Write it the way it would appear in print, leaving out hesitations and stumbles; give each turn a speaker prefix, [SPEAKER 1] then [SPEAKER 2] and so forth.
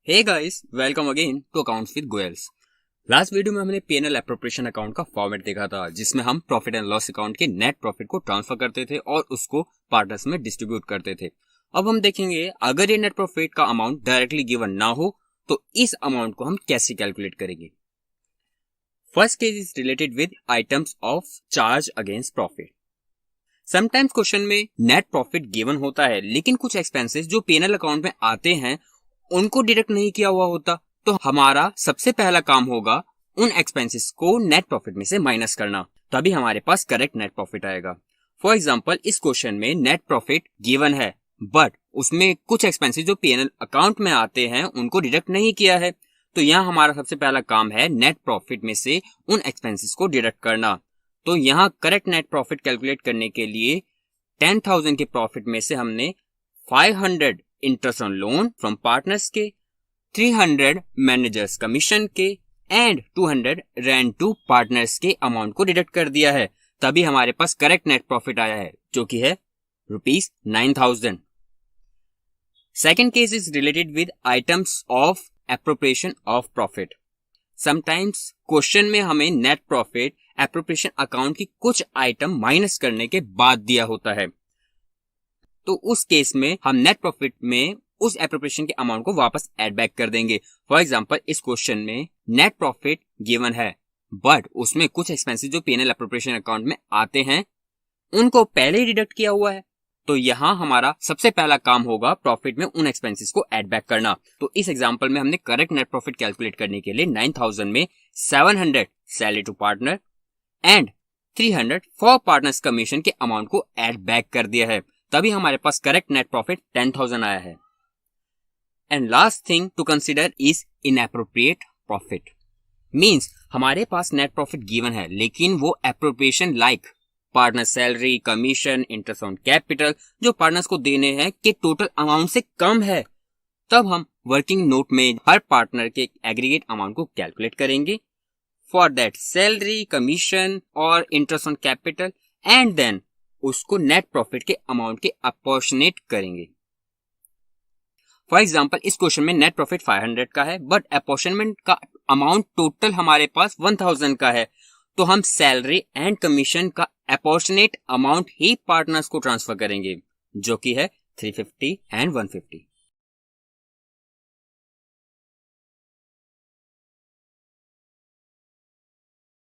[SPEAKER 1] Hey guys, welcome again to accounts with Goyals. Last video में हमने P&L appropriation account का format देखा था, जिसमें हम प्रॉफिट एंड लॉस अकाउंट के नेट प्रॉफिट को ट्रांसफर करते थे और उसको पार्टनर्स में डिस्ट्रीब्यूट करते थे। अब हम देखेंगे अगर ये नेट प्रॉफिट का अमाउंट डायरेक्टली गिवन ना हो तो इस अमाउंट को हम कैसे कैलकुलेट करेंगे। First case is related with items of charge against profit. Sometimes question में नेट प्रॉफिट गिवन होता है, लेकिन कुछ एक्सपेंसेस जो P&L अकाउंट में आते हैं उनको डिडक्ट नहीं किया हुआ होता, तो हमारा सबसे पहला काम होगा उन एक्सपेंसेस को नेट प्रॉफिट में से माइनस करना, तभी हमारे पास करेक्ट नेट प्रॉफिट आएगा। फॉर एग्जांपल, इस क्वेश्चन में नेट प्रॉफिट गिवन है बट उसमें कुछ एक्सपेंसेस जो P&L अकाउंट में आते हैं उनको डिडक्ट नहीं किया है, तो यहाँ हमारा सबसे पहला काम है नेट प्रॉफिट में से उन एक्सपेंसेस को डिडक्ट करना। तो यहाँ करेक्ट नेट प्रॉफिट कैलकुलेट करने के लिए 10,000 के प्रॉफिट में से हमने 500 interest on loan from partners के, 300 मैनेजर्स कमीशन के एंड 200 रेंट टू पार्टनर्स के अमाउंट को डिडक्ट कर दिया है, तभी हमारे पास करेक्ट नेट प्रॉफिट आया है जो कि है ₹9,000। Second case is related with items of appropriation of profit. Sometimes question में हमें नेट प्रॉफिट एप्रोप्रिएशन अकाउंट की कुछ आइटम माइनस करने के बाद दिया होता है, तो उस केस में हम नेट प्रॉफिट में उस एप्रोप्रिएशन के अमाउंट को वापस ऐड बैक कर देंगे। फॉर एग्जांपल, इस क्वेश्चन में नेट प्रॉफिट गिवन है बट उसमें कुछ एक्सपेंसेस जो P&L एप्रोप्रिएशन अकाउंट में आते हैं उनको पहले ही डिडक्ट किया हुआ है, तो यहाँ हमारा सबसे पहला काम होगा प्रॉफिट में उन एक्सपेंसेस को ऐड बैक करना। तो इस एग्जांपल में हमने करेक्ट नेट प्रॉफिट कैलकुलेट करने के लिए 9,000 में 700 salary to partner and 300 for partners commission के अमाउंट को ऐड बैक कर दिया है, तभी हमारे पास करेक्ट नेट प्रॉफिट 10,000 आया है। And last thing to consider is inappropriate profit. Means हमारे पास नेट प्रॉफिट गिवन है लेकिन वो appropriation like partner salary, commission, interest on capital जो पार्टनर्स को देने हैं के टोटल अमाउंट से कम है, तब हम वर्किंग नोट में हर पार्टनर के एग्रीगेट अमाउंट को कैलकुलेट करेंगे फॉर दैट सैलरी, कमीशन और interest on capital and then उसको नेट प्रॉफिट के अमाउंट के अपोर्शनेट करेंगे। फॉर एग्जांपल, इस क्वेश्चन में नेट प्रॉफिट 500 का है बट अपोर्शनमेंट का अमाउंट टोटल हमारे पास 1,000 का है, तो हम सैलरी एंड कमीशन का अपोर्शनेट अमाउंट ही पार्टनर्स को ट्रांसफर करेंगे जो कि है 350 एंड 150।